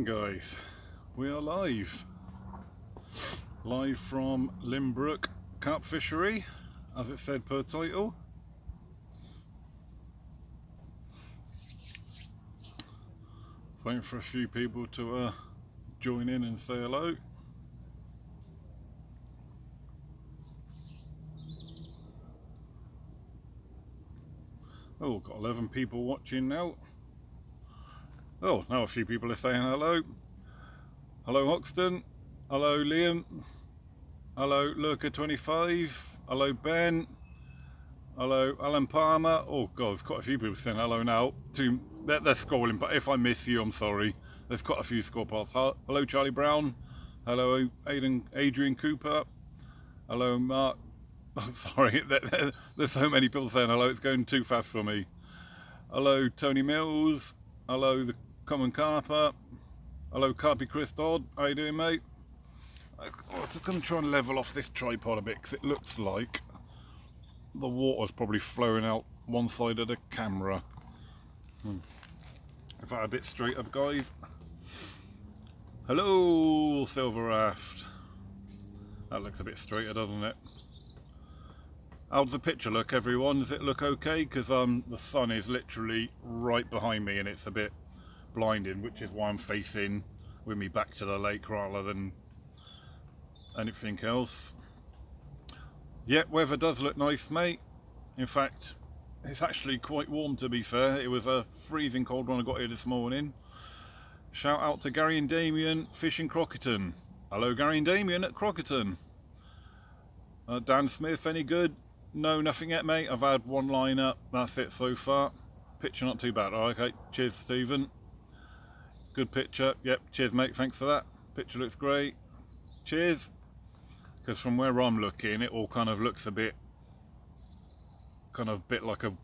guys, we are live from Brook Carp Fishery, as it said per title. Waiting for a few people to join in and say hello. Oh, got 11 people watching now. Oh, now a few people are saying hello. Hello Hoxton, hello Liam, hello Lurker25, hello Ben, hello Alan Palmer. Oh god, there's quite a few people saying hello now. They're scrolling, but if I miss you, I'm sorry. There's quite a few score paths. Hello Charlie Brown, hello Adrian Cooper, hello Mark. Oh, sorry, there's so many people saying hello, it's going too fast for me. Hello Tony Mills, hello the Common Carper, hello Carpy Chris Dodd, how you doing mate? I'm just going to try and level off this tripod a bit because it looks like the water's probably flowing out one side of the camera. Is that a bit straight up guys? Hello Silver Raft. That looks a bit straighter, doesn't it? How's the picture look everyone? Does it look okay? Because the sun is literally right behind me and it's a bit blinding, which is why I'm facing with me back to the lake rather than anything else. Yeah, weather does look nice mate. In fact, it's actually quite warm to be fair. It was a freezing cold when I got here this morning. Shout out to Gary and Damien fishing Crockerton. Hello Gary and Damien at Crockerton. Dan Smith, any good? No, nothing yet mate. I've had one line up, that's it so far. Picture not too bad. Oh, okay, cheers Stephen. Good picture. Yep, cheers mate, thanks for that. Picture looks great. Cheers. Because from where I'm looking, it all kind of looks a bit like a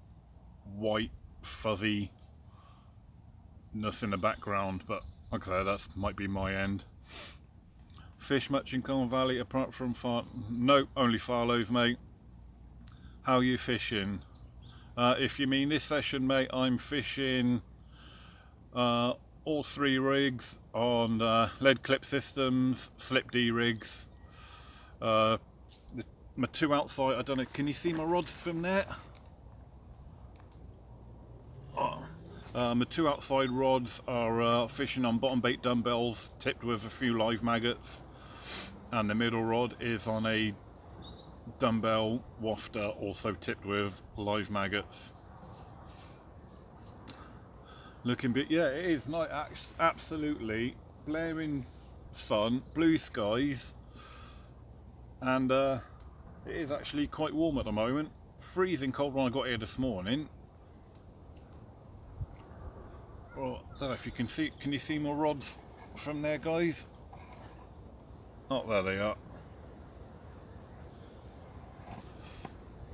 white fuzziness in the background, but like I say, that might be my end. Fish much in Colne Valley apart from no, only Farlows mate. How are you fishing? If you mean this session mate, I'm fishing all three rigs on lead clip systems, slip D rigs. My two outside, I don't know, can you see my rods from there? My two outside rods are fishing on bottom bait dumbbells tipped with a few live maggots, and the middle rod is on a dumbbell wafter also tipped with live maggots. Looking bit, yeah, it is nice, absolutely blaring sun, blue skies, and it is actually quite warm at the moment. Freezing cold when I got here this morning. Well, I don't know if you can you see my rods from there guys? Oh, there they are.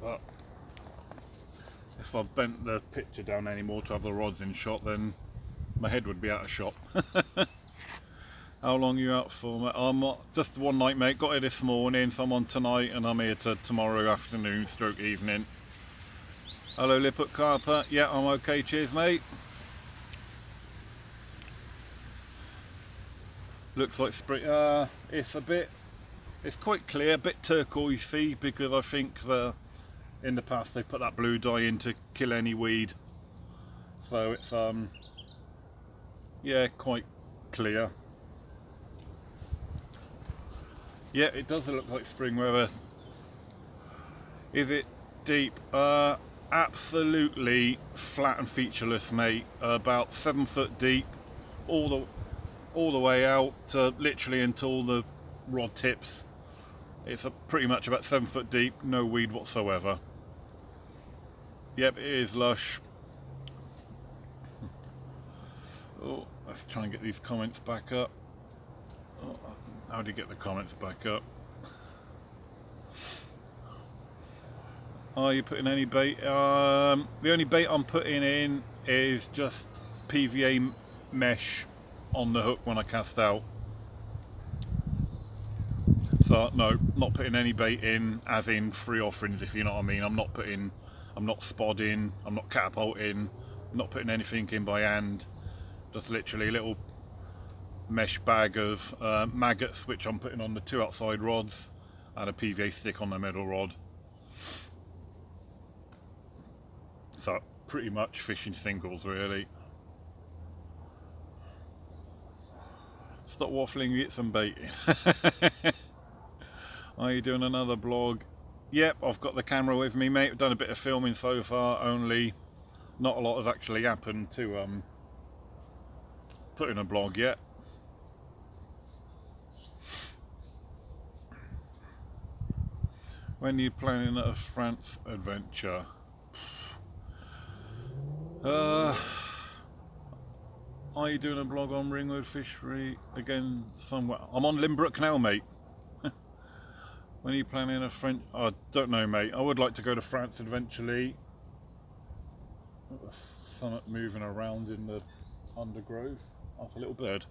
But if I bent the picture down anymore to have the rods in shot, then my head would be out of shot. How long are you out for mate? I'm just one night mate, got here this morning, so I'm on tonight and I'm here to tomorrow afternoon stroke evening. Hello Lippert Carper, yeah I'm okay, cheers mate. Looks like spring, it's quite clear, a bit turquoisey because I think in the past they put that blue dye in to kill any weed. So it's yeah, quite clear. Yeah, it does look like spring weather. Is it deep? Absolutely flat and featureless mate, about 7 foot deep, all the way out literally until the rod tips. It's pretty much about 7 foot deep, no weed whatsoever. Yep, it is lush. Oh, let's try and get these comments back up. Oh, how do you get the comments back up? Are you putting any bait? The only bait I'm putting in is just PVA mesh on the hook when I cast out. So no, not putting any bait in, as in free offerings, if you know what I mean. I'm not spodding, I'm not catapulting, I'm not putting anything in by hand. Just literally little mesh bag of maggots, which I'm putting on the 2 outside rods, and a PVA stick on the middle rod. So pretty much fishing singles really. Stop waffling, get some baiting. Are you doing another blog? Yep, I've got the camera with me, mate. I've done a bit of filming so far, only not a lot has actually happened to put in a blog yet. When are you planning a France adventure? Are you doing a blog on Ringwood Fishery again somewhere? I'm on Limbrook now, mate. When are you planning a French? I don't know, mate. I would like to go to France eventually. Something moving around in the undergrowth. That's a little bird.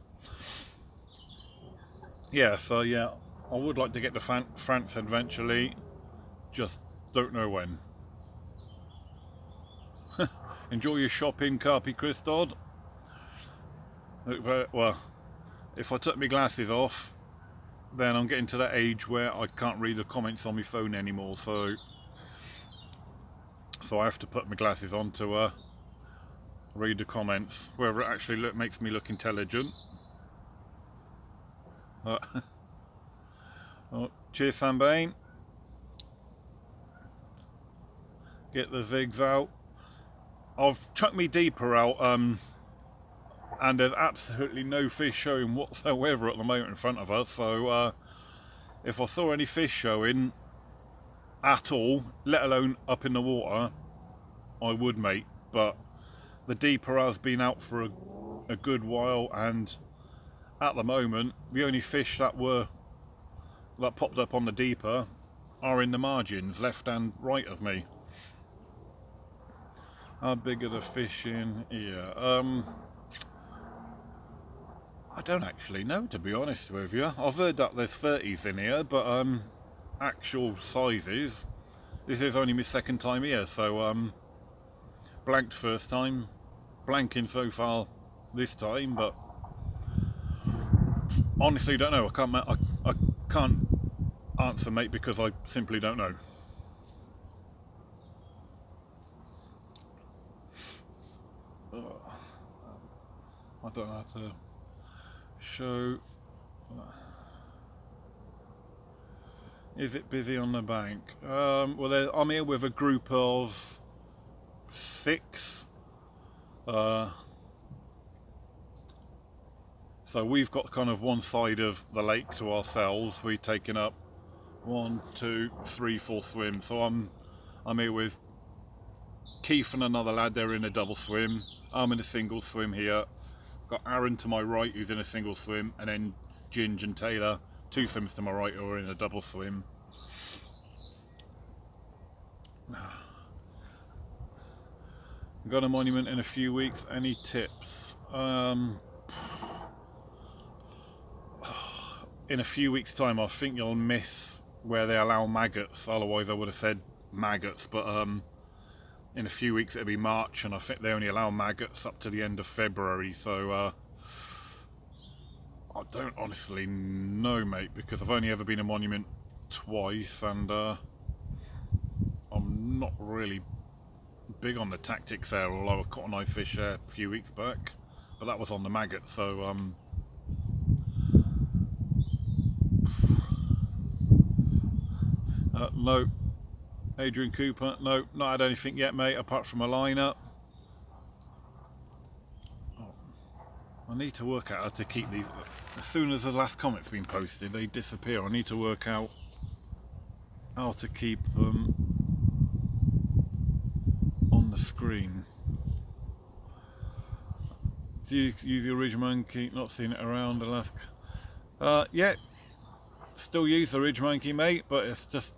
Yeah, so yeah, I would like to get to France eventually. Just don't know when. Enjoy your shopping, Carpy Christod. Well, if I took my glasses off, then I'm getting to that age where I can't read the comments on my phone anymore, so I have to put my glasses on to read the comments, whether it actually makes me look intelligent. Oh, cheers, Sambane. Get the zigs out. I've chucked me deeper out, and there's absolutely no fish showing whatsoever at the moment in front of us, so if I saw any fish showing at all, let alone up in the water, I would, mate. But the deeper has been out for a good while, and at the moment the only fish that popped up on the deeper are in the margins, left and right of me. How big are the fish in here? I don't actually know, to be honest with you. I've heard that there's 30s in here, but actual sizes, this is only my second time here, so blanked first time, blanking so far this time, but honestly don't know. I can't answer, mate, because I simply don't know. I don't know how to show. Is it busy on the bank? Well, I'm here with a group of 6. So we've got kind of one side of the lake to ourselves. We've taken up 1, 2, 3, 4 swims. So I'm here with Keith and another lad. They're in a double swim. I'm in a single swim here. Got Aaron to my right, who's in a single swim, and then Ginge and Taylor, 2 swims to my right, who are in a double swim. Got a monument in a few weeks. Any tips? In a few weeks' time, I think you'll miss where they allow maggots. Otherwise, I would have said maggots. But in a few weeks, it'll be March, and I think they only allow maggots up to the end of February. So I don't honestly know, mate, because I've only ever been a monument twice, and I'm not really big on the tactics there. Although I caught a nice fish there a few weeks back, but that was on the maggot. So no, Adrian Cooper, no, not had anything yet, mate, apart from a liner. I need to work out how to keep these. As soon as the last comment's been posted, they disappear. I need to work out how to keep them on the screen. Do you use the Ridge Monkey? Not seen it around Alaska. Yeah, still use the Ridge Monkey, mate, but it's just,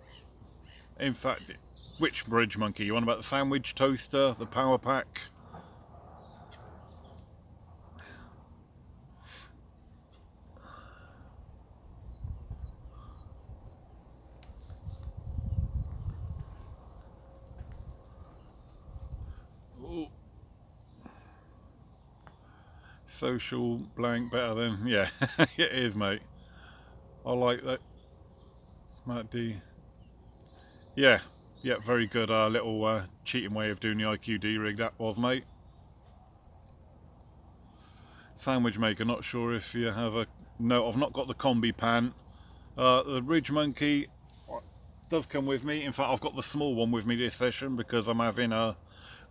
in fact, which Ridge Monkey? You want about the sandwich toaster, the power pack? Social blank better than, yeah, it is, mate. I like that. That D. Yeah, yeah, very good. Little cheating way of doing the IQD rig that was, mate. Sandwich maker. Not sure if you have a. No, I've not got the combi pan. The Ridge Monkey does come with me. In fact, I've got the small one with me this session because I'm having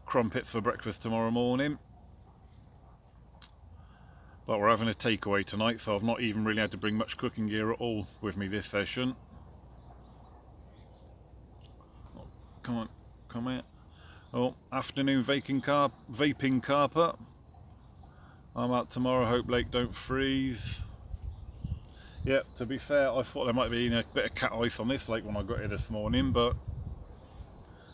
crumpets for breakfast tomorrow morning. But we're having a takeaway tonight, so I've not even really had to bring much cooking gear at all with me this session. Oh, come on, come here. Oh, afternoon vaping carpet. I'm out tomorrow, hope Lake don't freeze. Yep, to be fair, I thought there might be a bit of cat ice on this lake when I got here this morning, but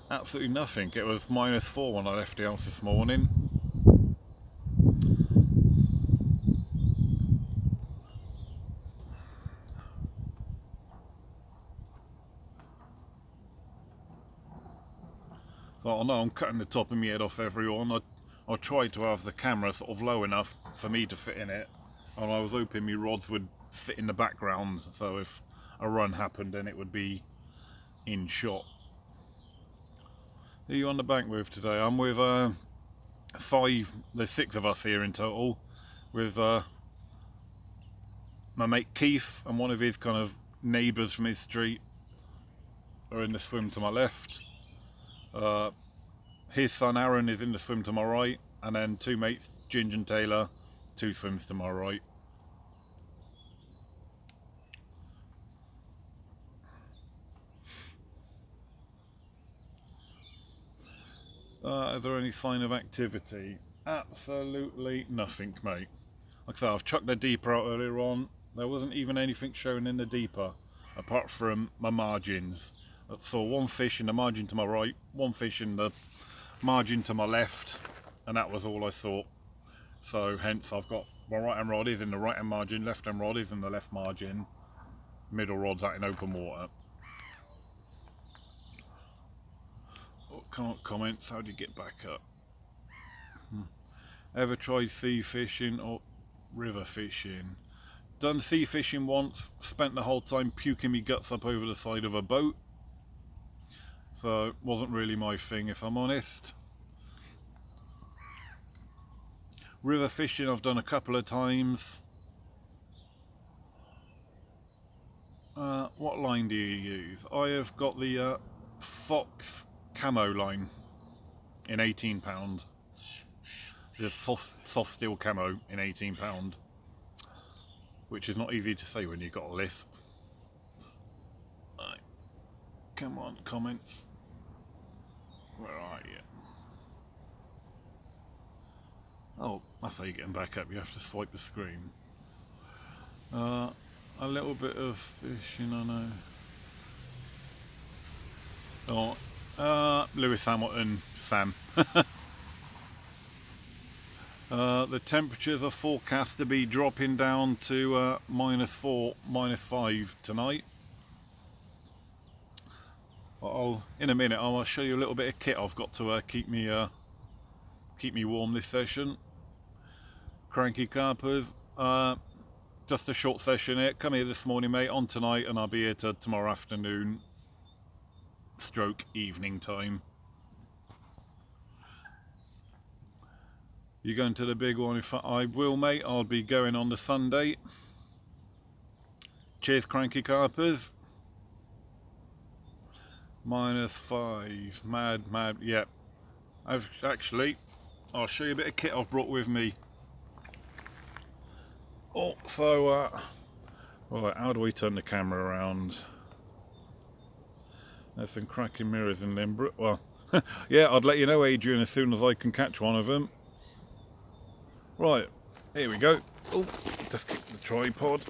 absolutely nothing. It was -4 when I left the house this morning. So I know I'm cutting the top of my head off, everyone. I tried to have the camera sort of low enough for me to fit in it, and I was hoping my rods would fit in the background, so if a run happened then it would be in shot. Who are you on the bank with today? I'm with there's 6 of us here in total, with my mate Keith and one of his kind of neighbours from his street are in the swim to my left. His son Aaron is in the swim to my right, and then 2 mates, Ginge and Taylor, 2 swims to my right. Is there any sign of activity? Absolutely nothing, mate. Like I said, I've chucked the deeper out earlier on. There wasn't even anything shown in the deeper, apart from my margins. I saw 1 fish in the margin to my right, 1 fish in the margin to my left, and that was all I saw. So hence I've got my right hand rod is in the right hand margin, left hand rod is in the left margin, middle rod's out in open water. Oh, can't comments, how do you get back up? Ever tried sea fishing or river fishing? Done sea fishing once, spent the whole time puking me guts up over the side of a boat. So it wasn't really my thing, if I'm honest. River fishing I've done a couple of times. What line do you use? I have got the Fox camo line in £18. The soft steel camo in £18, which is not easy to say when you've got a lisp. Right. Come on, comments. Where are you? Oh, that's how you get them back up. You have to swipe the screen. A little bit of fishing, I know. Oh, Lewis Hamilton, Sam. The temperatures are forecast to be dropping down to -4, -5 tonight. In a minute I'll show you a little bit of kit I've got to keep me warm this session. Cranky carpers, just a short session here. Come here this morning, mate, on tonight, and I'll be here till tomorrow afternoon stroke evening time. You going to the big one? If I will, mate, I'll be going on the Sunday. Cheers, cranky carpers. -5, mad, yep. Actually, I'll show you a bit of kit I've brought with me. Oh, so, right, how do we turn the camera around? There's some cracking mirrors in them. Well, yeah, I'd let you know, Adrian, as soon as I can catch one of them. Right, here we go. Oh, just kick the tripod.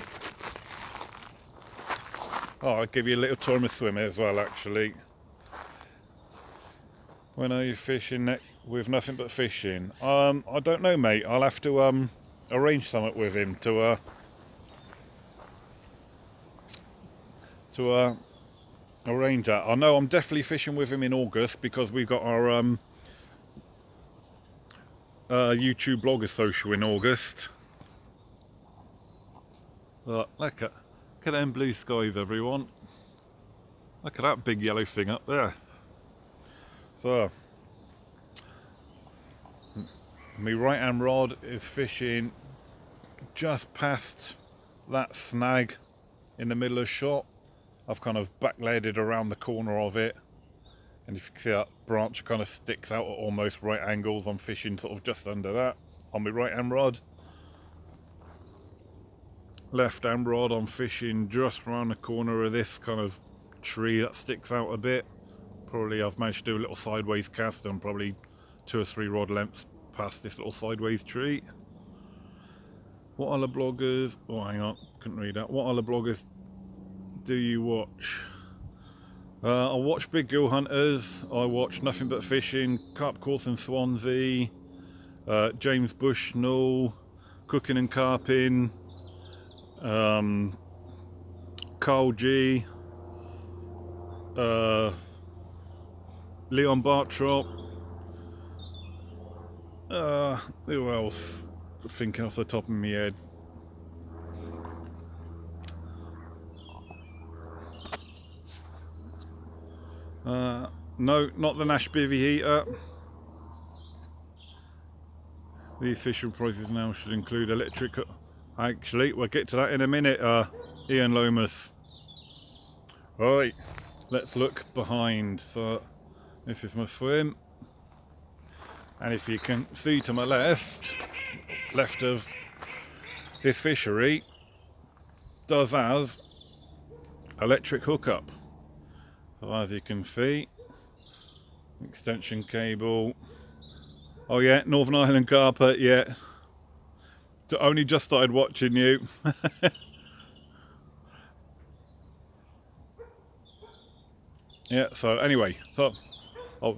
Oh, I'll give you a little tour of my swim as well, actually. When are you fishing with nothing but fishing? I don't know, mate. I'll have to arrange something with him to arrange that. I know I'm definitely fishing with him in August because we've got our YouTube blogger social in August. Look at them blue skies, everyone. Look at that big yellow thing up there. So, my right hand rod is fishing just past that snag in the middle of the shot. I've kind of backleaded around the corner of it, and if you can see that branch kind of sticks out at almost right angles, I'm fishing sort of just under that on my right hand rod. Left hand rod, I'm fishing just around the corner of this kind of tree that sticks out a bit. Probably I've managed to do a little sideways cast and probably 2 or 3 rod lengths past this little sideways tree. What other bloggers, oh hang on, couldn't read that. What other bloggers do you watch? I watch Big Gill Hunters, I watch Nothing But Fishing, Carp Course in Swansea, James Bushnell, Cooking and Carping, Carl G, Leon Bartrop, who else? Thinking off the top of my head. No, not the Nash Bivvy Heater. These fishing prices now should include electric. Actually, we'll get to that in a minute, Ian Lomas. Right, let's look behind. So, this is my swim. And if you can see to my left of this fishery, does have electric hookup. So as you can see, extension cable. Oh yeah, Northern Ireland carpet, yeah. Only just started watching you. Yeah, so anyway, so I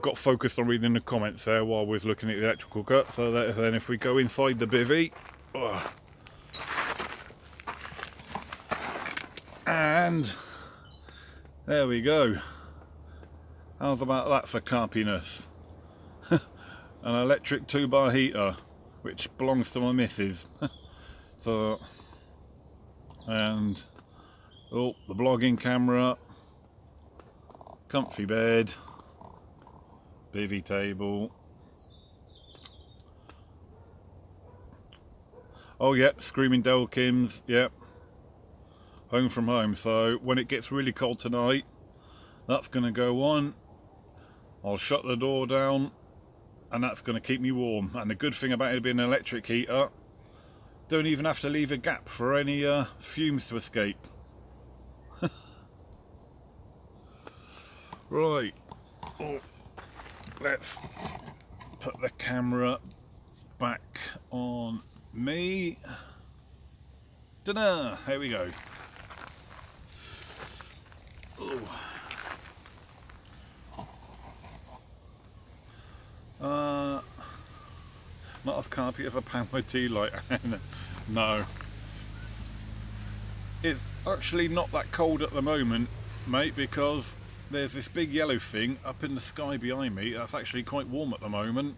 got focused on reading the comments there while I was looking at the electrical cut. So that, then if we go inside the bivvy, and there we go. How's about that for carpiness? An electric 2-bar heater, which belongs to my missus. So, and oh, the blogging camera, comfy bed, bivvy table. Oh yeah, Screaming Delkins, yep. Home from home. So when it gets really cold tonight, that's going to go on. I'll shut the door down, and that's going to keep me warm. And the good thing about it being an electric heater, don't even have to leave a gap for any fumes to escape. Right, let's put the camera back on me. Ta-da! Here we go. Not as carpy as a pan with tea light. No. It's actually not that cold at the moment, mate, because there's this big yellow thing up in the sky behind me. That's actually quite warm at the moment.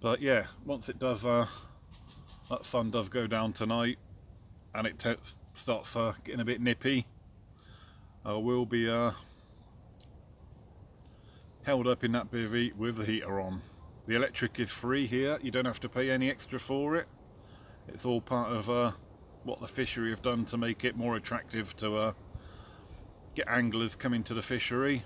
But yeah, once it does, that sun does go down tonight, and it starts getting a bit nippy, I will be held up in that bivvy with the heater on. The electric is free here, you don't have to pay any extra for it. It's all part of what the fishery have done to make it more attractive to get anglers coming to the fishery.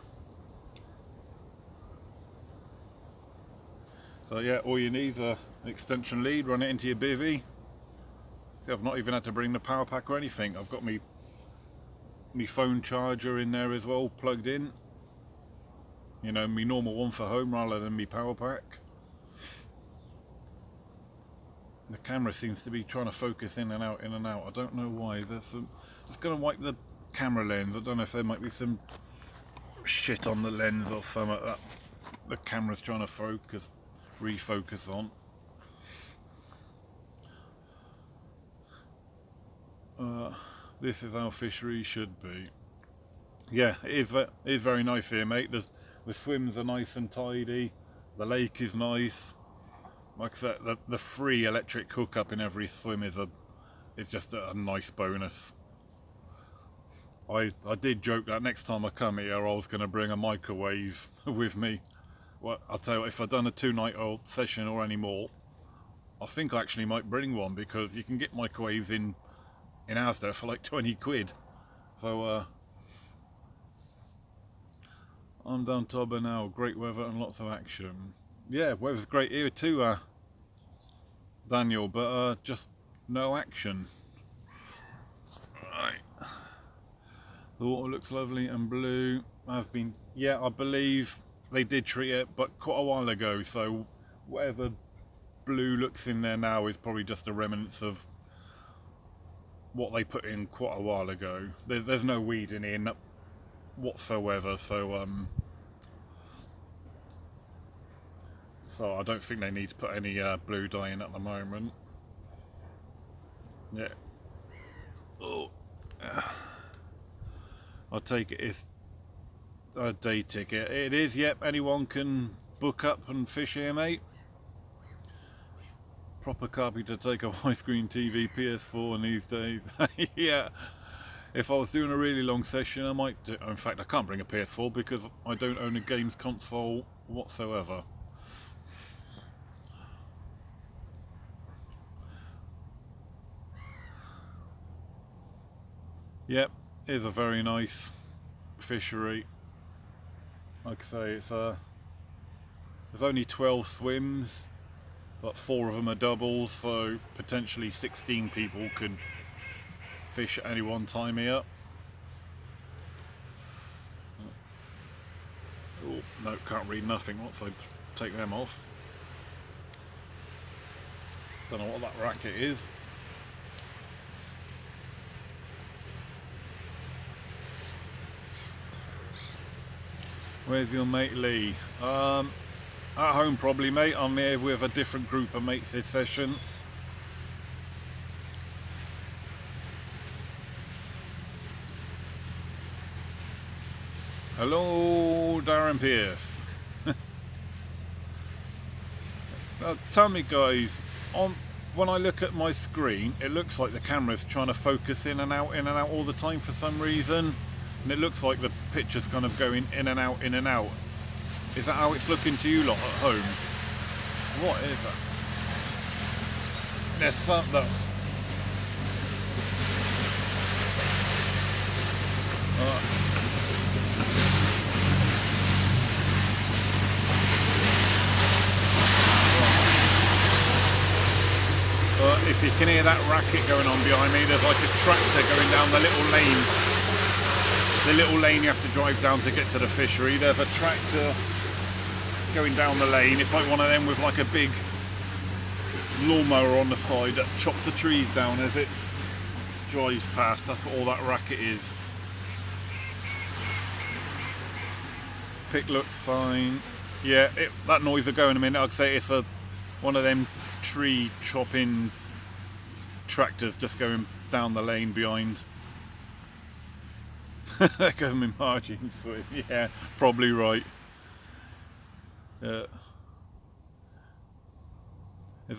So yeah, all you need is an extension lead, run it into your bivvy. See, I've not even had to bring the power pack or anything. I've got my phone charger in there as well, plugged in. You know, my normal one for home rather than my power pack. The camera seems to be trying to focus in and out, in and out. I don't know why. It's going to wipe the camera lens. I don't know if there might be some shit on the lens or something that the camera's trying to refocus on. This is how fishery should be. Yeah, it is very nice here, mate. The swims are nice and tidy. The lake is nice. Like I said, the free electric hookup in every swim is just a nice bonus. I did joke that next time I come here I was going to bring a microwave with me. Well, I'll tell you what, if I'd done a 2-night old session or any more, I think I actually might bring one, because you can get microwaves in Asda for like 20 quid. So I'm down Tobber now. Great weather and lots of action. Yeah, weather's great here too, Daniel, but just no action. Right. The water looks lovely and blue. Has been, yeah, I believe they did treat it, but quite a while ago. So whatever blue looks in there now is probably just a remnants of what they put in quite a while ago. There's no weeding in whatsoever, so I don't think they need to put any blue dye in at the moment. Yeah. Oh. I'll take it as a day ticket. It is, yep, anyone can book up and fish here, mate. Proper copy to take a widescreen TV, PS4 in these days. Yeah, if I was doing a really long session I might do. In fact, I can't bring a PS4 because I don't own a games console whatsoever. Yep, is a very nice fishery. Like I say, there's only 12 swims, but 4 of them are doubles, so potentially 16 people could fish at any one time here. Oh, no, can't read nothing once I take them off. Don't know what that racket is. Where's your mate Lee? At home probably, mate. I'm here with a different group of mates this session. Hello, Darren Pierce. Tell me, guys, when I look at my screen, it looks like the camera's trying to focus in and out all the time for some reason. And it looks like the picture's kind of going in and out, in and out. Is that how it's looking to you lot at home? What is that? There's something. If you can hear that racket going on behind me, there's like a tractor going down the little lane. The little lane you have to drive down to get to the fishery. There's a tractor going down the lane. It's like one of them with like a big lawnmower on the side that chops the trees down as it drives past. That's what all that racket is. Pick looks fine. Yeah, that noise will go in a minute. I'd say it's one of them tree chopping tractors just going down the lane behind. There goes my margin swim. Yeah, probably right. Is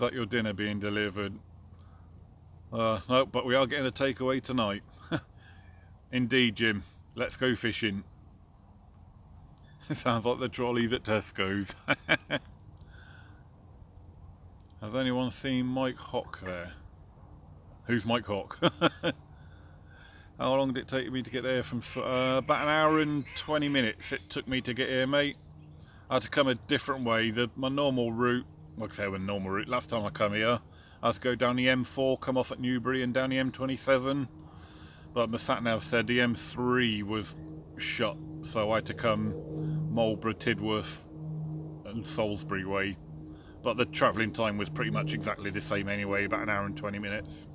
that your dinner being delivered? No, but we are getting a takeaway tonight. Indeed, Jim. Let's go fishing. It sounds like the trolleys at Tesco's. Has anyone seen Mike Hock there? Who's Mike Hock? How long did it take me to get there from... about an hour and 20 minutes it took me to get here, mate. I had to come a different way. My normal route... Like I say, my normal route. Last time I come here, I had to go down the M4, come off at Newbury and down the M27. But my sat-nav said the M3 was shut, so I had to come Marlborough, Tidworth and Salisbury way. But the travelling time was pretty much exactly the same anyway, about an hour and 20 minutes.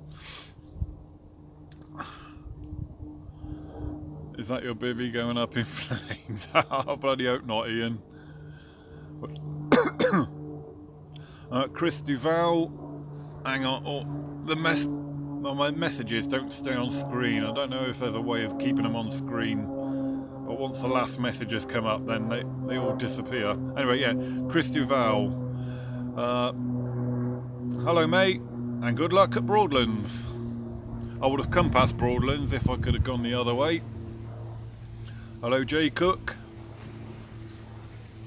Is that your bivvy going up in flames? I bloody hope not, Ian. Chris Duval, hang on. Oh, my messages don't stay on screen. I don't know if there's a way of keeping them on screen, but once the last messages come up, then they all disappear. Anyway, yeah, Chris Duval. Hello mate, and good luck at Broadlands. I would have come past Broadlands if I could have gone the other way. Hello Jay Cook.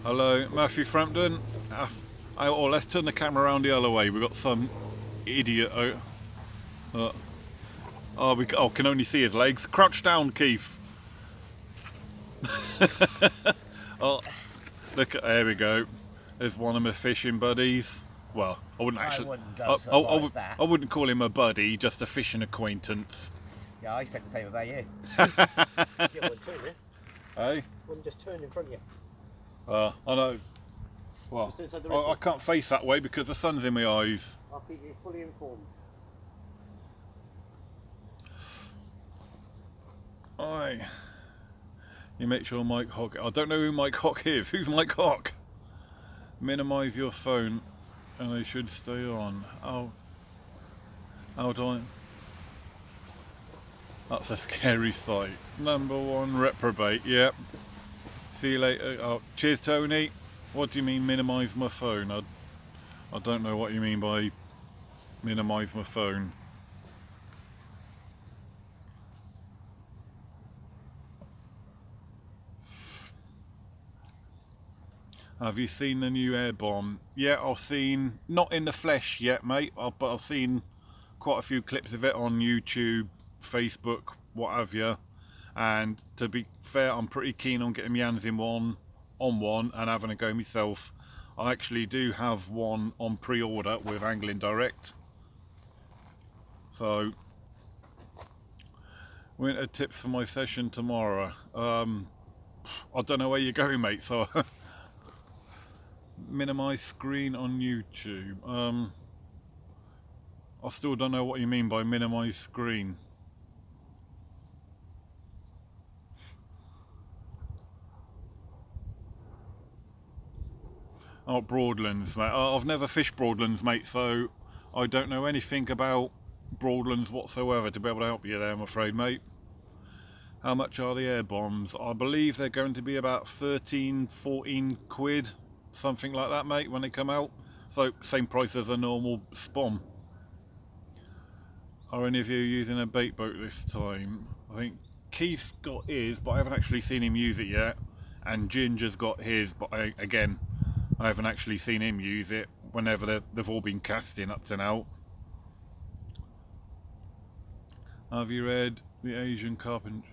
Hello Matthew Frampton. Oh, let's turn the camera around the other way. We've got some idiot out. We can only see his legs. Crouch down, Keith. Oh, look, there we go. There's one of my fishing buddies. Well, I wouldn't actually. I wouldn't call him a buddy, just a fishing acquaintance. Yeah, I said the same about you. Get one turn, yeah? Hey? One just turned in front of you. I know. Well, I can't face that way because the sun's in my eyes. I'll keep you fully informed. Aye. You make sure Mike Hawk. I don't know who Mike Hawk is. Who's Mike Hawk? Minimise your phone, and they should stay on. How do I? That's a scary sight. Number one reprobate. Yep. See you later. Oh, cheers, Tony. What do you mean minimise my phone? I don't know what you mean by minimise my phone. Have you seen the new air bomb? Yeah, I've seen, not in the flesh yet, mate, but I've seen quite a few clips of it on YouTube, Facebook, what have you. And to be fair, I'm pretty keen on getting my hands in one and having a go myself. I actually do have one on pre-order with Angling Direct. So, winter tips for my session tomorrow. I don't know where you're going, mate, so minimize screen on YouTube. I still don't know what you mean by minimize screen. Oh, Broadlands, mate. I've never fished Broadlands, mate, so I don't know anything about Broadlands whatsoever to be able to help you there, I'm afraid, mate. How much are the air bombs? I believe they're going to be about 13, 14 quid, something like that, mate, when they come out. So, same price as a normal Spom. Are any of you using a bait boat this time? I think Keith's got his, but I haven't actually seen him use it yet. And Ginger's got his, but again, I haven't actually seen him use it whenever they've all been casting up to now. Have you read The Asian Carpentry?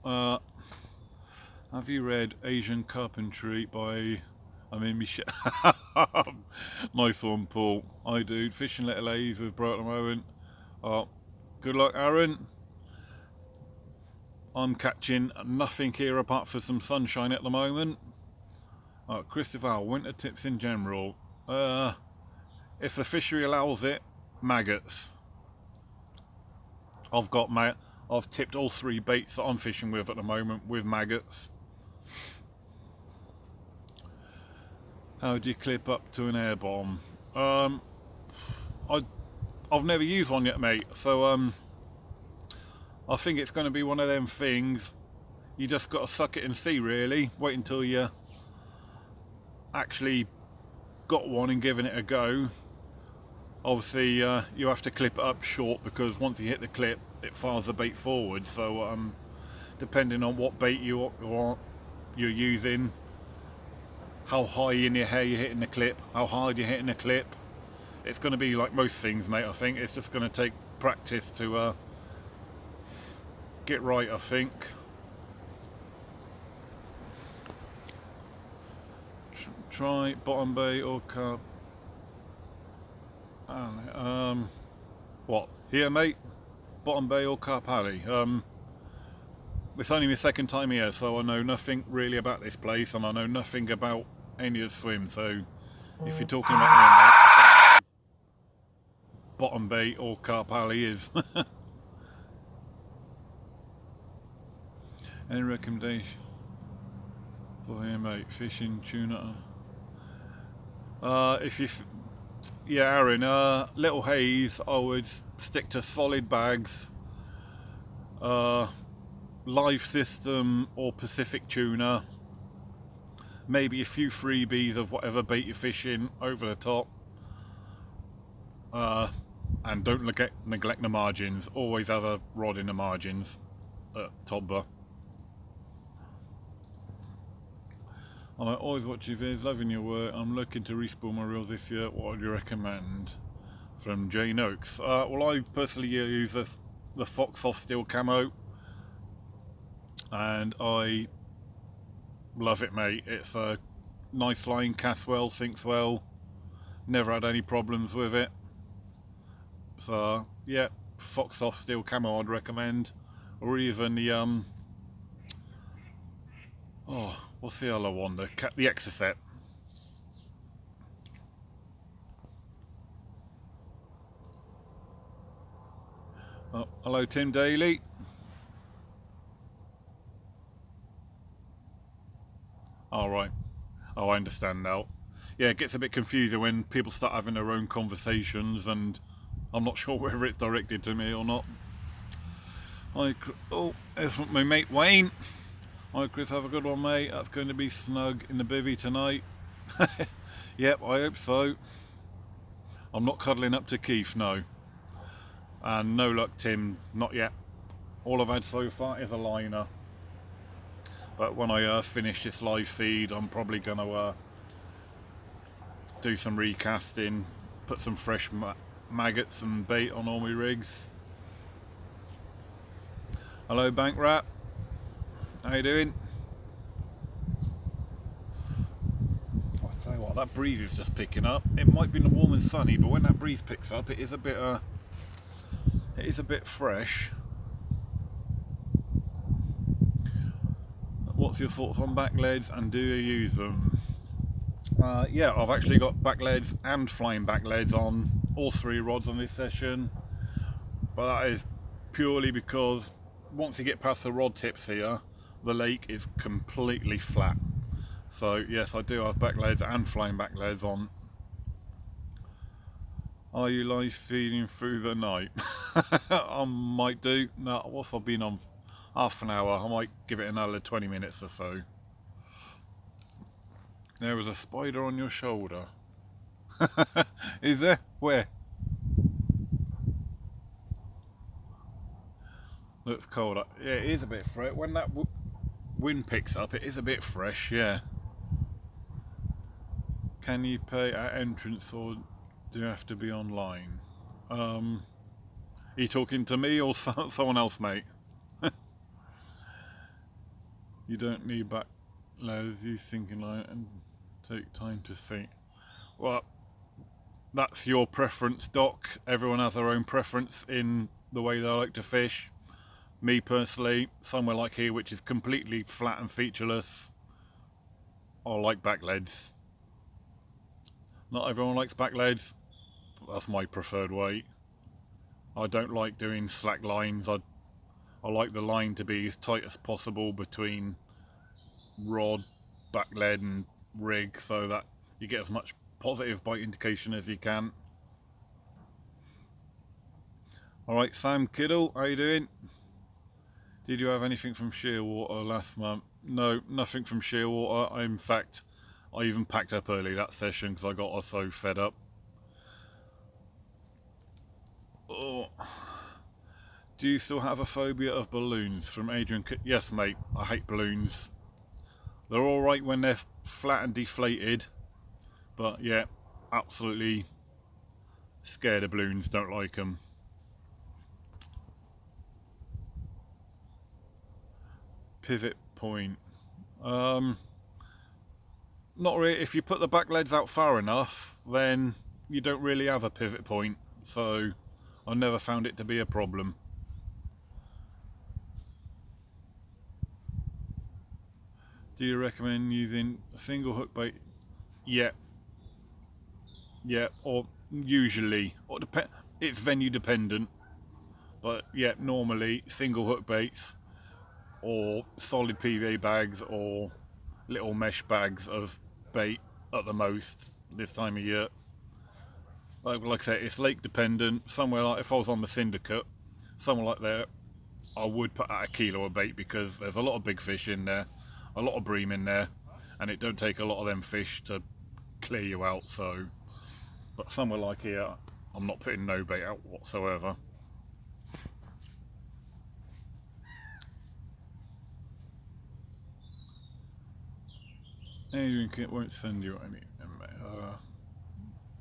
Have you read Asian Carpentry by... Michelle? Nice one, Paul. I do. Fishing Little A's with Brook at the moment. Good luck, Aaron. I'm catching nothing here apart from some sunshine at the moment. Christopher, winter tips in general. If the fishery allows it, maggots. I've tipped all 3 baits that I'm fishing with at the moment with maggots. How do you clip up to an air bomb? I've never used one yet, mate. So I think it's going to be one of them things. You just got to suck it and see, really. Wait until you actually got one and given it a go. Obviously, you have to clip it up short because once you hit the clip, it fires the bait forward. So, depending on what bait you're using, how high in your hair you're hitting the clip, how hard you're hitting the clip, it's going to be like most things, mate. I think it's just going to take practice to get right, I think. Try bottom bait or carp. What? Here, mate? Bottom Bay or Carp Alley? It's only my 2nd time here, so I know nothing really about this place, and I know nothing about any of the swim. So, if you're talking about here, mate, I don't know Bottom Bay or Carp Alley is. Any recommendation for here, mate? Fishing tuna. Yeah, Aaron, Little Haze, I would stick to solid bags, live system or Pacific tuna, maybe a few freebies of whatever bait you're fishing over the top. And don't neglect the margins. Always have a rod in the margins at Tobber. I always watch your videos, loving your work. I'm looking to respool my reels this year. What would you recommend? From Jane Oaks. Well, I personally use the Fox Soft Steel Camo, and I love it, mate. It's a nice line, casts well, sinks well. Never had any problems with it. So yeah, Fox Soft Steel Camo I'd recommend, or even the oh, what's the other one? The Exocet. Oh, hello Tim Daly. All right. Oh, I understand now. Yeah, it gets a bit confusing when people start having their own conversations, and I'm not sure whether it's directed to me or not. Oh, there's my mate Wayne. Hi Chris, have a good one, mate. That's going to be snug in the bivvy tonight. Yep, I hope so. I'm not cuddling up to Keith, no. And no luck, Tim, not yet. All I've had so far is a liner. But when I finish this live feed, I'm probably going to do some recasting, put some fresh maggots and bait on all my rigs. Hello Bank Rat, how you doing? I'll tell you what, that breeze is just picking up. It might be warm and sunny, but when that breeze picks up, it is a bit fresh. What's your thoughts on back leads and do you use them? Yeah, I've actually got back leads and flying back leads on all three rods on this session, but that is purely because once you get past the rod tips here, the lake is completely flat. So yes, I do have back leads and flying back leads on. Are you live feeding through the night? I might do. No, what I've been on half an hour, I might give it another 20 minutes or so. There was a spider on your shoulder. Is there? Where? Looks cold. Yeah, it is a bit fresh. When that wind picks up, it is a bit fresh, yeah. Can you pay at entrance or do you have to be online? Are you talking to me or someone else, mate? You don't need back leathers, you thinking like and take time to think. Well, that's your preference, Doc. Everyone has their own preference in the way they like to fish. Me personally, somewhere like here, which is completely flat and featureless, I like back leads. Not everyone likes back leads. That's my preferred way. I don't like doing slack lines. I like the line to be as tight as possible between rod, back lead and rig, so that you get as much positive bite indication as you can. Alright, Sam Kiddle, how you doing? Did you have anything from Shearwater last month? No, nothing from Shearwater. In fact, I even packed up early that session because I got so fed up. Oh. Do you still have a phobia of balloons? From Adrian. Yes, mate, I hate balloons. They're alright when they're flat and deflated, but yeah, absolutely scared of balloons, don't like them. Pivot point. Not really. If you put the back leads out far enough, then you don't really have a pivot point, so I never found it to be a problem. Do you recommend using a single hook bait? Yeah, or usually, or it's venue dependent, but yeah, normally single hook baits or solid PVA bags or little mesh bags of bait at the most this time of year. Like I said, it's lake dependent. Somewhere like if I was on the syndicate, somewhere like that, I would put out a kilo of bait because there's a lot of big fish in there, a lot of bream in there, and it don't take a lot of them fish to clear you out. So, but somewhere like here, I'm not putting no bait out whatsoever. Adrian won't send you any.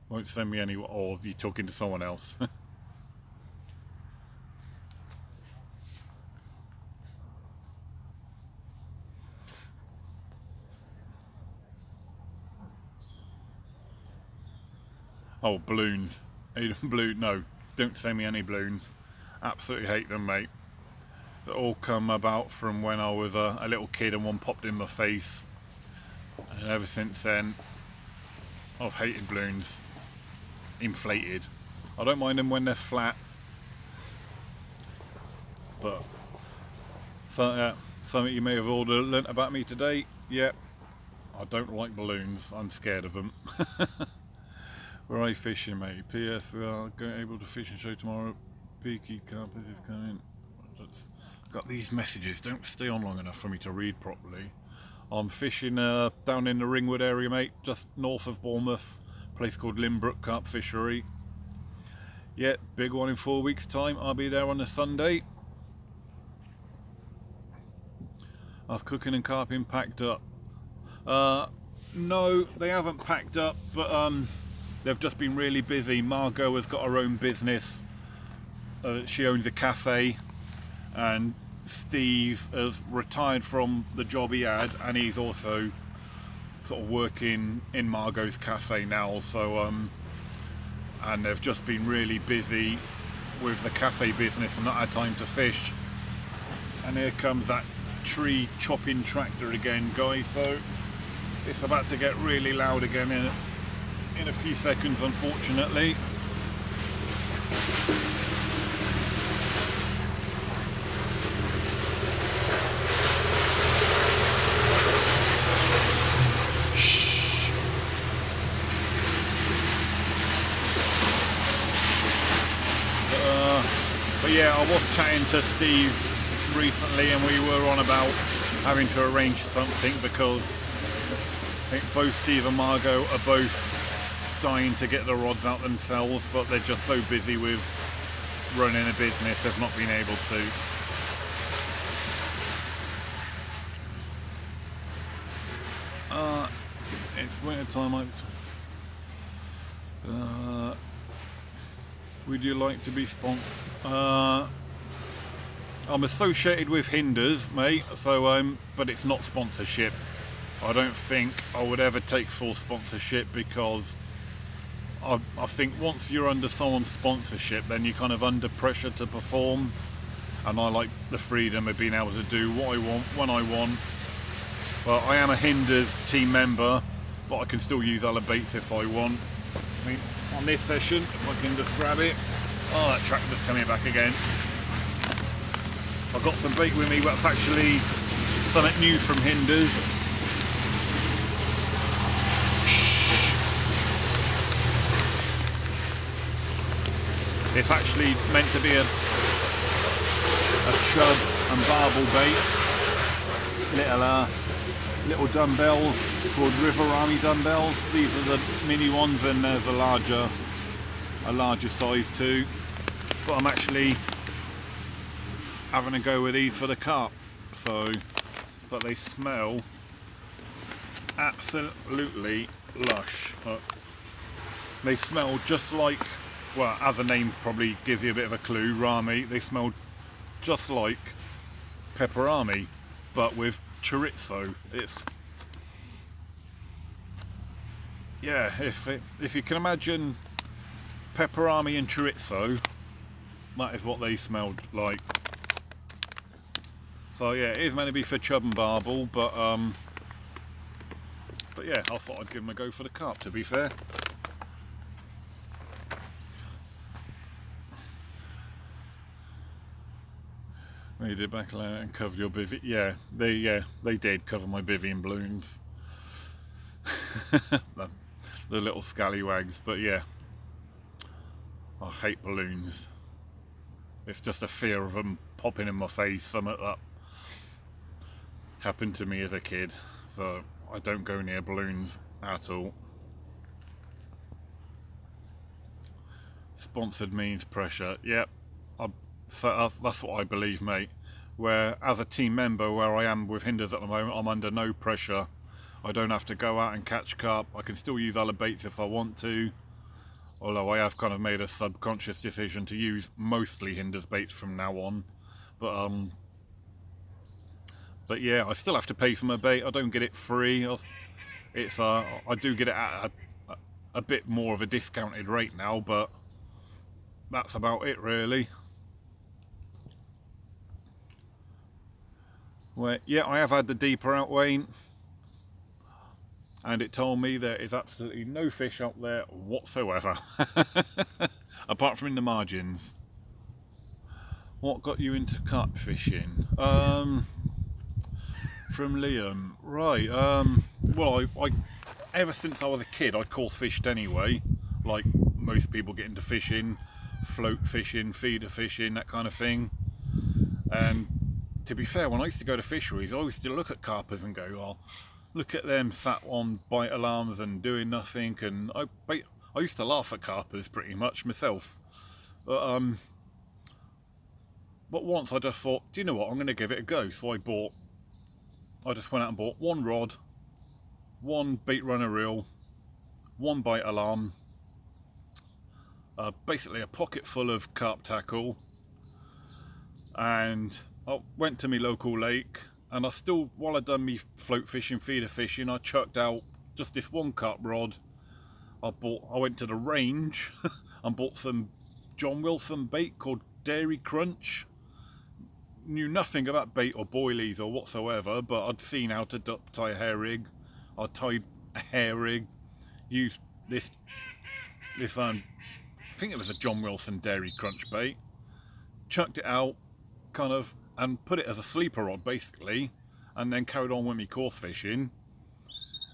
Won't send me any. Or you talking to someone else? Oh, balloons. Balloon. No, don't send me any balloons. Absolutely hate them, mate. They all come about from when I was a little kid and one popped in my face, and ever since then I've hated balloons. Inflated. I don't mind them when they're flat, but something you may have all learnt about me today. Yeah, I don't like balloons. I'm scared of them. Where are you fishing, mate? P.S. We are able to fish and show tomorrow. Peaky Carpet is coming. Got these messages. Don't stay on long enough for me to read properly. I'm fishing down in the Ringwood area, mate, just north of Bournemouth. A place called Brook Carp Fishery. Yeah, big one in 4 weeks' time. I'll be there on a Sunday. Are cooking and carping packed up? No, they haven't packed up, but they've just been really busy. Margot has got her own business. She owns a cafe, and Steve has retired from the job he had, and he's also sort of working in Margot's cafe now. So, and they've just been really busy with the cafe business and not had time to fish. And here comes that tree chopping tractor again, guys. So it's about to get really loud again in a few seconds, unfortunately. But yeah, I was chatting to Steve recently, and we were on about having to arrange something because I think both Steve and Margot are both dying to get the rods out themselves, but they're just so busy with running a business they've not been able to. It's winter time. Would you like to be sponsored? I'm associated with Hinders, mate, so but it's not sponsorship. I don't think I would ever take full sponsorship, because I think once you're under someone's sponsorship, then you're kind of under pressure to perform, and I like the freedom of being able to do what I want when I want. Well, I am a Hinders team member, but I can still use other baits if I want. I mean, on this session, if I can just grab it. Oh, that tractor's coming back again. I've got some bait with me, but it's actually something new from Hinders. It's actually meant to be a chub and barbel bait. Little dumbbells called River Army dumbbells. These are the mini ones, and there's a larger size too. But I'm actually having a go with these for the carp. So, but they smell absolutely lush. They smell just like, well, as the name probably gives you a bit of a clue, Rami. They smell just like pepperami, but with chorizo. It's, yeah, if you can imagine pepperami and chorizo, that is what they smelled like. So yeah, it is meant to be for chub and barbel, but yeah, I thought I'd give them a go for the carp, to be fair. They did back and cover your bivvy. Yeah, they did cover my bivvy in balloons. The little scallywags, but yeah, I hate balloons. It's just a fear of them popping in my face. Something that happened to me as a kid, so I don't go near balloons at all. Sponsored means pressure. Yep. So that's what I believe, mate. Where as a team member, where I am with Hinders at the moment, I'm under no pressure. I don't have to go out and catch carp. I can still use other baits if I want to. Although I have kind of made a subconscious decision to use mostly Hinders baits from now on. But yeah, I still have to pay for my bait. I don't get it free. I do get it at a bit more of a discounted rate now, but that's about it really. Well, yeah, I have had the deeper out, Wayne, and it told me there is absolutely no fish up there whatsoever, apart from in the margins. What got you into carp fishing? From Liam, right? Well, I ever since I was a kid, I course fished anyway, like most people get into fishing, float fishing, feeder fishing, that kind of thing. And to be fair, when I used to go to fisheries, I used to look at carpers and go, "Oh, look at them sat on bite alarms and doing nothing." And I used to laugh at carpers pretty much myself. But once I just thought, do you know what? I'm going to give it a go. So I just went out and bought one rod, one bait runner reel, one bite alarm, basically a pocket full of carp tackle, and I went to my local lake, and while I'd done me float fishing, feeder fishing, I chucked out just this one carp rod. I went to the range and bought some John Wilson bait called Dairy Crunch. Knew nothing about bait or boilies or whatsoever, but I'd seen how to tie a hair rig. I tied a hair rig, used this I think it was a John Wilson Dairy Crunch bait, chucked it out, kind of, and put it as a sleeper rod basically, and then carried on with me course fishing.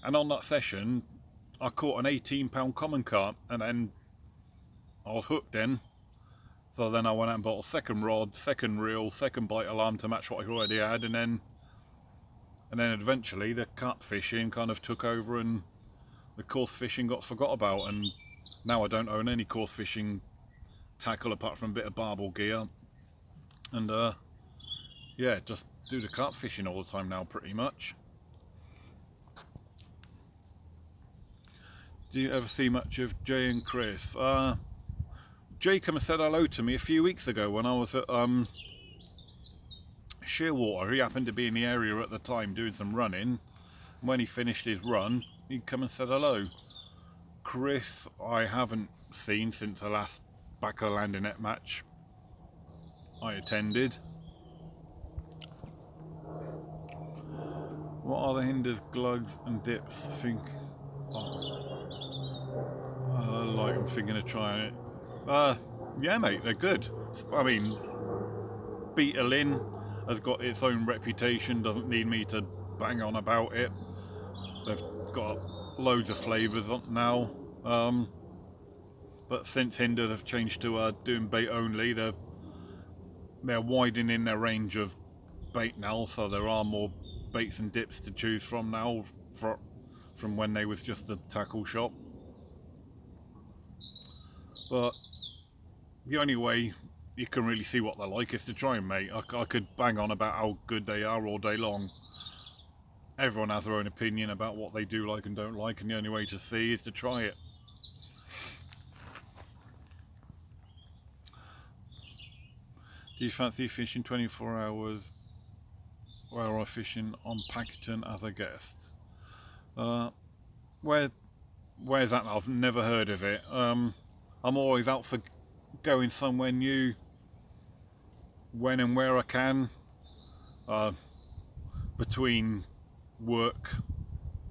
And on that session, I caught an 18-pound common carp, and then I was hooked then. So then I went out and bought a second rod, second reel, second bite alarm to match what I already had, and then eventually the carp fishing kind of took over, and the course fishing got forgot about, and now I don't own any course fishing tackle apart from a bit of barbel gear, and yeah, just do the carp fishing all the time now pretty much. Do you ever see much of Jay and Chris? Jay came and said hello to me a few weeks ago when I was at Shearwater. He happened to be in the area at the time doing some running. When he finished his run, he come and said hello. Chris, I haven't seen since the last back of the landing net match I attended. What are the hinders, glugs and dips? Like I'm thinking of trying it. Yeah, mate, they're good. I mean, Beetle has got its own reputation, doesn't need me to bang on about it. They've got loads of flavours now. But since Hinders have changed to doing bait only, they're widening their range of bait now, so there are more baits and dips to choose from now from when they was just a tackle shop. But the only way you can really see what they're like is to try them, mate. I could bang on about how good they are all day long. Everyone has their own opinion about what they do like and don't like, and the only way to see is to try it. Do you fancy fishing 24 hours where I'm fishing on Packington as a guest? Where's that? I've never heard of it. I'm always out for going somewhere new when and where I can. Between work,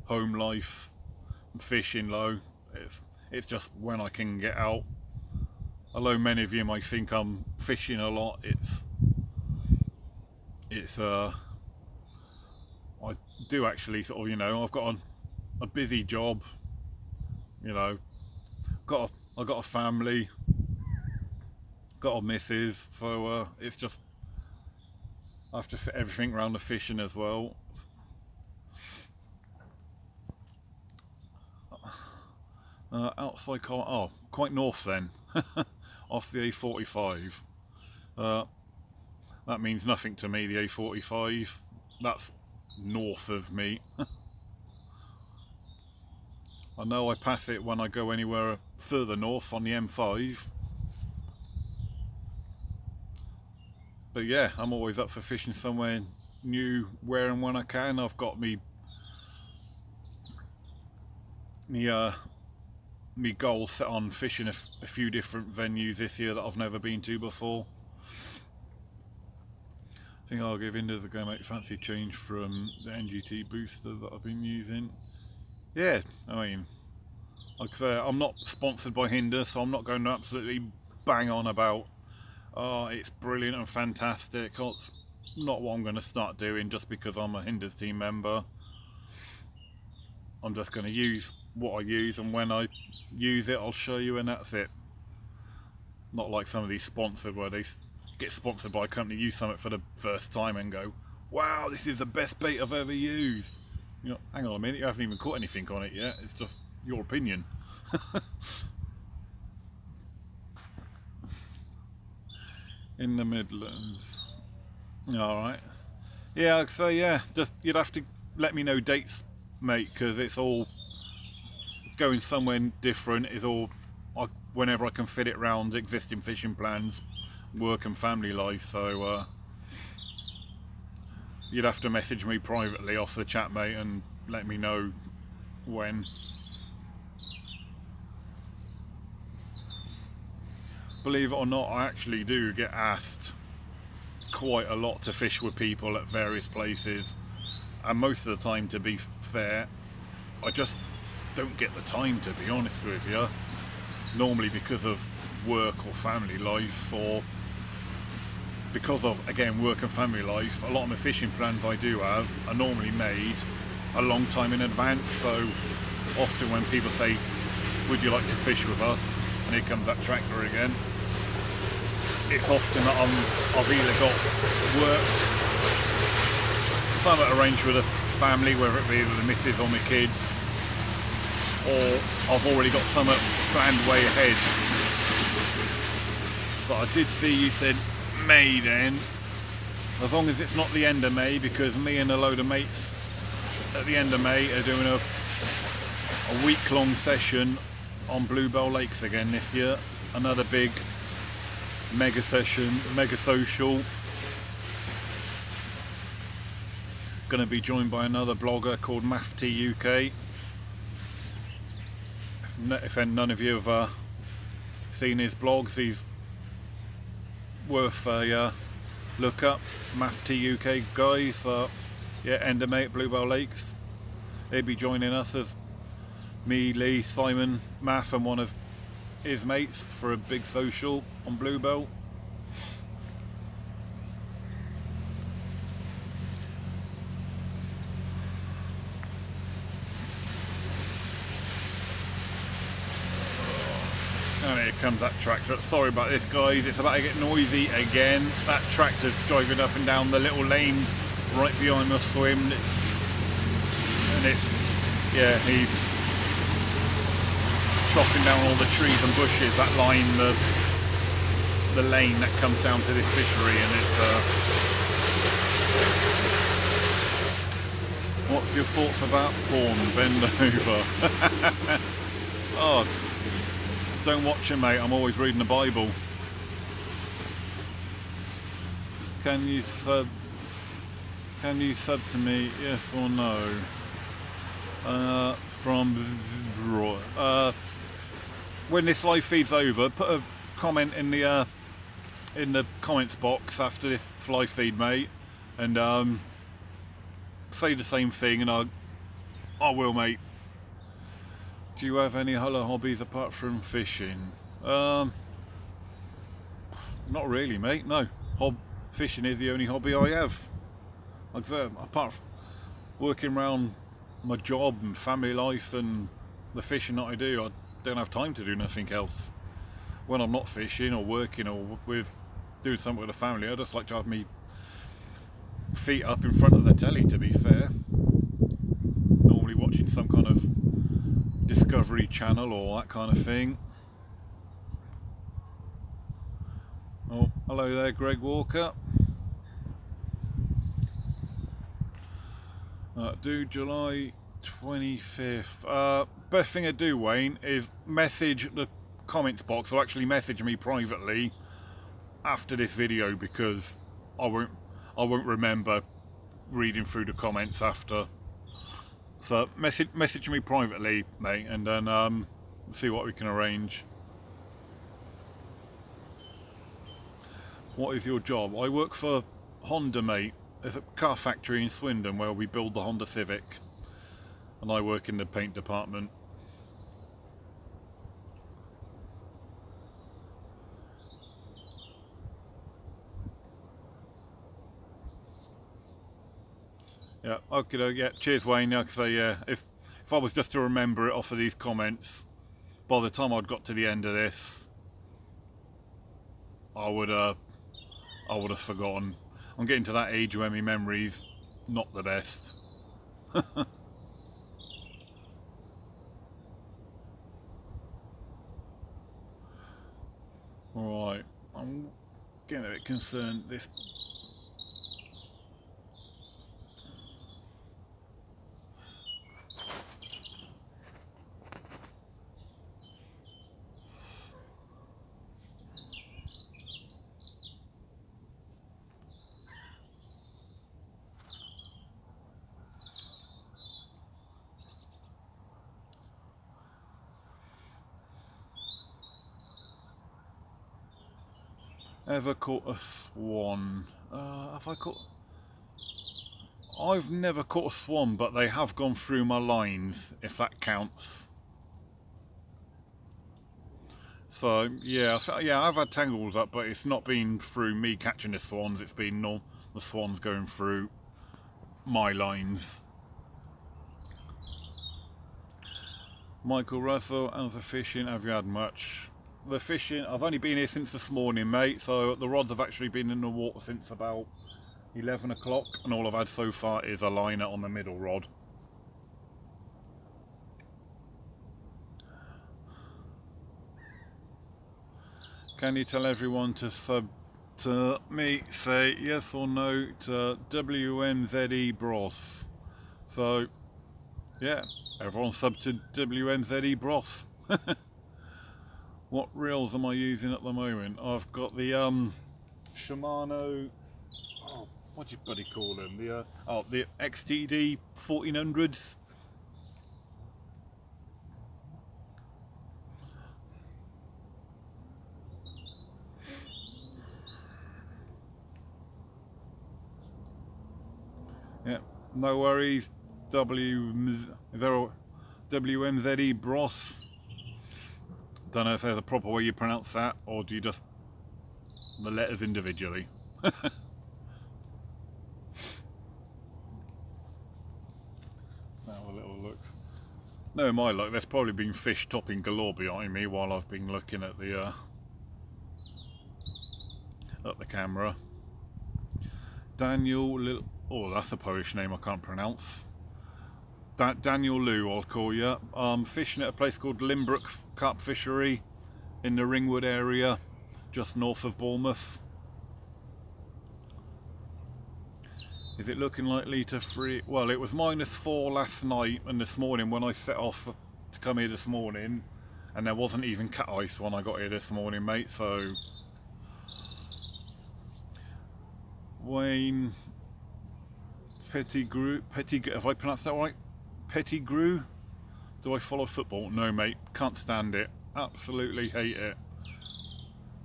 home life, and fishing low, it's just when I can get out. Although many of you might think I'm fishing a lot, I do actually sort of, I've got a busy job, I've got a family, got a missus, so it's just I have to fit everything around the fishing as well. Outside car, quite north then. off the A45. That means nothing to me, the A45. That's north of me. I know I pass it when I go anywhere further north on the M5. But yeah, I'm always up for fishing somewhere new where and when I can. I've got me goal set on fishing a few different venues this year that I've never been to before. I think I'll give Indus a go, mate. Fancy change from the NGT booster that I've been using. Yeah, I mean, like I say, I'm not sponsored by Hinder, so I'm not going to absolutely bang on about, oh, it's brilliant and fantastic. It's not what I'm going to start doing just because I'm a Hinders team member. I'm just going to use what I use, and when I use it, I'll show you, and that's it. Not like some of these sponsored where they get sponsored by a company, use something for the first time and go, wow, this is the best bait I've ever used. You know, hang on a minute, you haven't even caught anything on it yet. It's just your opinion. In the Midlands. Alright. Yeah, so yeah, just you'd have to let me know dates, mate, because it's all going somewhere different. Is all whenever I can fit it around existing fishing plans, work and family life. So you'd have to message me privately off the chat, mate, and let me know when. Believe it or not, I actually do get asked quite a lot to fish with people at various places, and most of the time, to be fair, I just don't get the time, to be honest with you. Normally because of work or family life, or because of, again, work and family life. A lot of my fishing plans I do have are normally made a long time in advance, so often when people say, would you like to fish with us, and here comes that tractor again, it's often that I've either got work, something arranged with a family, whether it be with the missus or my kids, or I've already got something planned way ahead. But I did see you said May then, as long as it's not the end of May, because me and a load of mates at the end of May are doing a week-long session on Bluebell Lakes again this year. Another big mega session, mega social. Going to be joined by another blogger called MathT UK. If none of you have seen his blogs, he's worth a look up. MathT UK guys. Yeah, end of May at Bluebell Lakes. He'll be joining us as me, Lee, Simon, Math, and one of his mates for a big social on Bluebell. And here comes that tractor. Sorry about this, guys, it's about to get noisy again. That tractor's driving up and down the little lane right behind the swim, and it's, yeah, he's chopping down all the trees and bushes that line the lane that comes down to this fishery, and it's what's your thoughts about porn? Bend over. Oh, don't watch it, mate, I'm always reading the Bible. Can you sub to me, yes or no? From when this live feed's over, put a comment in the comments box after this fly feed, mate, and say the same thing, and I will, mate. Do you have any other hobbies apart from fishing? Not really, mate, no. Fishing is the only hobby I have. Like I said, apart from working around my job and family life and the fishing that I do, I don't have time to do nothing else. When I'm not fishing or working or with doing something with the family, I just like to have me feet up in front of the telly, to be fair. Normally watching some kind of Discovery Channel or that kind of thing. Oh, hello there, Greg Walker. Do July 25th. Best thing to do, Wayne, is message the comments box, or actually message me privately after this video, because I won't remember reading through the comments after. So message me privately, mate, and then see what we can arrange. What is your job? I work for Honda, mate. There's a car factory in Swindon where we build the Honda Civic, and I work in the paint department. Yeah, okay, yeah, cheers, Wayne. Like I say, yeah, if I was just to remember it off of these comments, by the time I'd got to the end of this, I would have forgotten. I'm getting to that age where my memory's not the best. Alright, I'm getting a bit concerned. This ever caught a swan? Have I caught? I've never caught a swan, but they have gone through my lines, if that counts. So yeah, I've had tangles up, but it's not been through me catching the swans. It's been the swans going through my lines. Michael Russell, how's the fishing? Have you had much? The fishing, I've only been here since this morning, mate, so the rods have actually been in the water since about 11 o'clock, and all I've had so far is a liner on the middle rod. Can you tell everyone to sub to me, say yes or no to WMZE Bros? So yeah, everyone sub to WMZE Bros. What reels am I using at the moment? I've got the Shimano, oh, what do you bloody call them? The XTD 1400s. Yeah, no worries. WMZE Bros. Don't know if there's a proper way you pronounce that, or do you just the letters individually? Have a little look. No, my luck, there's probably been fish topping galore behind me while I've been looking at the camera. Daniel, oh, that's a Polish name I can't pronounce. Daniel Lou, I'll call you. Fishing at a place called Brook Carp Fishery in the Ringwood area, just north of Bournemouth. Is it looking likely to free? Well, it was -4 last night, and this morning when I set off to come here this morning, and there wasn't even cat ice when I got here this morning, mate, so Wayne Pettigrew, have I pronounced that right? Pettigrew? Do I follow football? No, mate, can't stand it. Absolutely hate it.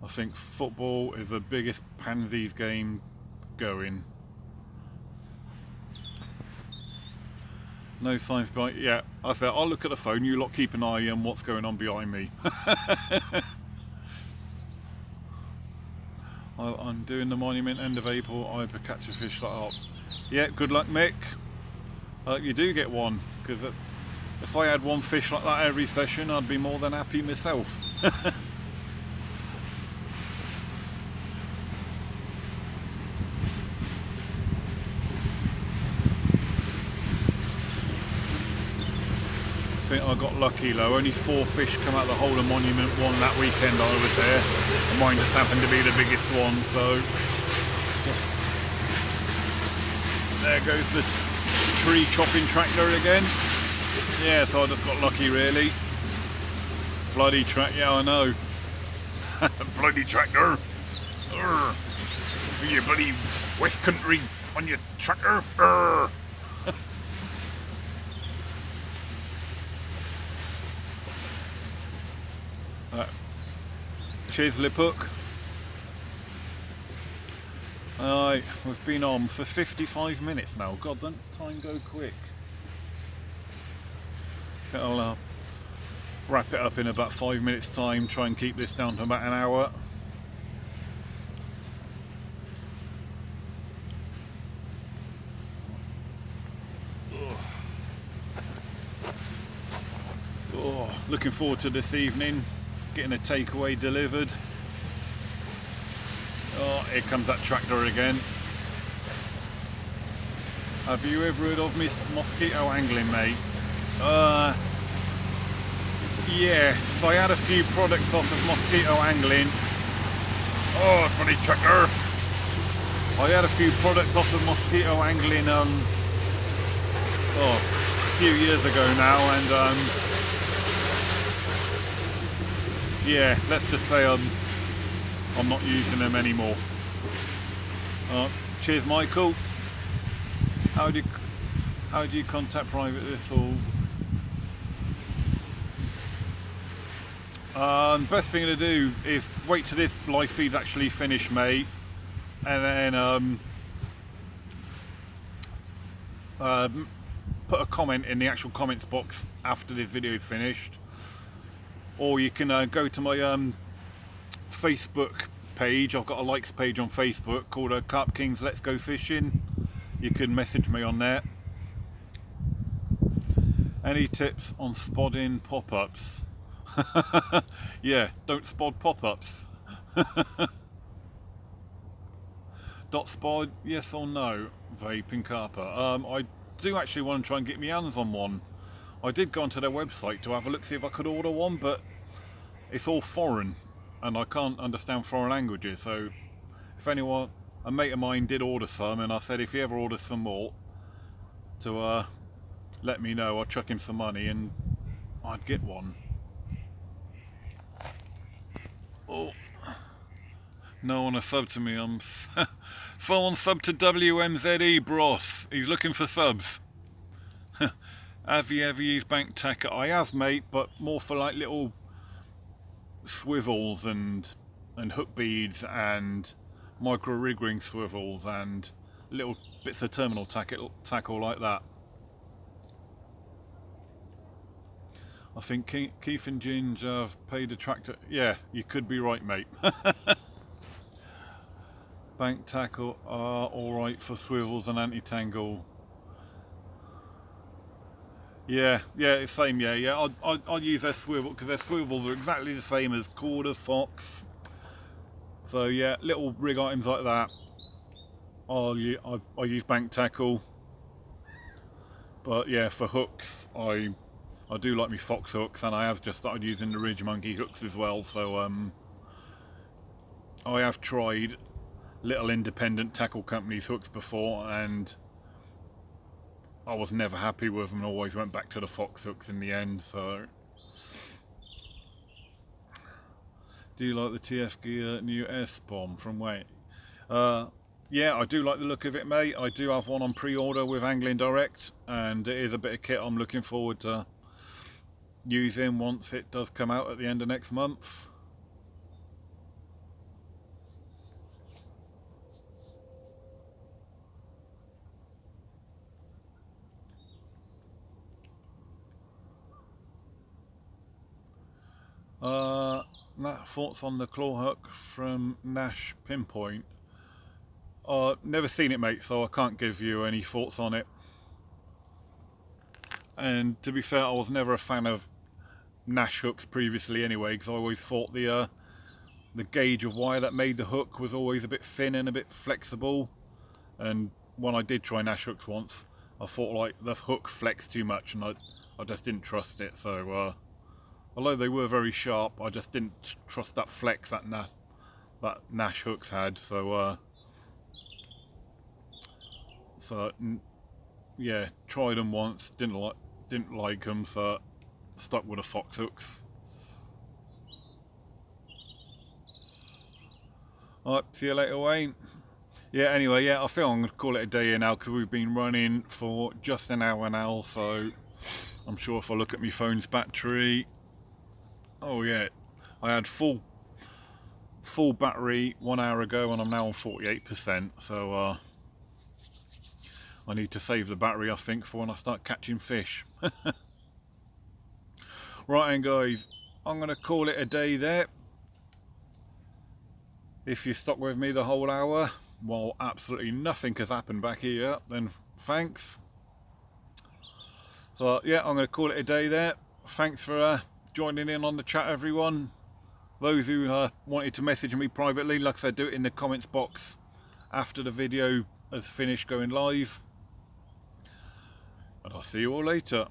I think football is the biggest pansies game going. No signs behind. Yeah, I said I'll look at the phone. You lot keep an eye on what's going on behind me. I'm doing the monument end of April. I hope I catch a fish like that. Yeah, good luck, Mick. You do get one, because if I had one fish like that every session, I'd be more than happy myself. think I got lucky though. Only 4 fish come out the whole of Monument 1 that weekend I was there. And mine just happened to be the biggest one, so... There goes the tree chopping tractor again. Yeah, so I just got lucky really. Bloody yeah, I know. Bloody tractor. Urgh. You bloody West Country on your tractor. Urgh. Cheers, Lip Hook. Alright, we've been on for 55 minutes now. God, don't time go quick. I'll wrap it up in about 5 minutes time, try and keep this down to about an hour. Oh, looking forward to this evening, getting a takeaway delivered. Oh, here comes that tractor again. Have you ever heard of mosquito angling, mate? Yes, I had a few products off of mosquito angling. Oh, bloody tractor! I had a few products off of mosquito angling a few years ago now, and yeah, let's just say I'm not using them anymore. Cheers, Michael. How do you contact private this all? Best thing to do is wait till this live feed's actually finished, mate, and then put a comment in the actual comments box after this video is finished, or you can go to my Facebook page. I've got a likes page on Facebook called Carp Kings Let's Go Fishing. You can message me on there. Any tips on spodding pop-ups? Yeah, don't spod pop-ups. Dot spod, yes or no? Vaping carper. I do actually want to try and get my hands on one. I did go onto their website to have a look, see if I could order one, but it's all foreign and I can't understand foreign languages. So if anyone, a mate of mine did order some, and I said if he ever orders some more to let me know, I'll chuck him some money and I'd get one. Oh, no one has subbed to me. Someone subbed to WMZE Bros. He's looking for subs. Have you ever used bank tacker? I have, mate, but more for like little swivels and hook beads and micro rig ring swivels and little bits of terminal tackle like that. I think Keith and Ginge have paid a tractor. Yeah, you could be right, mate. Bank tackle are alright for swivels and anti-tangle. Yeah, it's same. Yeah. I'll use their swivel because their swivels are exactly the same as Corda, Fox. So yeah, little rig items like that. I use bank tackle. But yeah, for hooks, I do like me Fox hooks, and I have just started using the Ridge Monkey hooks as well. So I have tried little independent tackle companies hooks before, and I was never happy with them and always went back to the Fox hooks in the end. So do you like the TF Gear new S-Bomb from Wayne? Yeah, I do like the look of it, mate. I do have one on pre-order with Angling Direct, and it is a bit of kit I'm looking forward to using once it does come out at the end of next month. Thoughts on the claw hook from Nash Pinpoint? Never seen it, mate, so I can't give you any thoughts on it. And to be fair, I was never a fan of Nash hooks previously anyway, because I always thought the gauge of wire that made the hook was always a bit thin and a bit flexible. And when I did try Nash hooks once, I thought like the hook flexed too much, and I just didn't trust it. So although they were very sharp, I just didn't trust that flex that Nash hooks had. So yeah, tried them once, didn't like them, so stuck with the fox hooks. Alright, see you later, Wayne. Yeah, anyway, yeah, I feel I'm going to call it a day here now, because we've been running for just an hour now, so I'm sure if I look at my phone's battery, oh yeah, I had full battery 1 hour ago, and I'm now on 48%, so I need to save the battery, I think, for when I start catching fish. Right, and guys, I'm going to call it a day there. If you stuck with me the whole hour while absolutely nothing has happened back here, then thanks. So yeah, I'm going to call it a day there. Thanks for joining in on the chat, everyone. Those who wanted to message me privately, like I said, do it in the comments box after the video has finished going live. And I'll see you all later.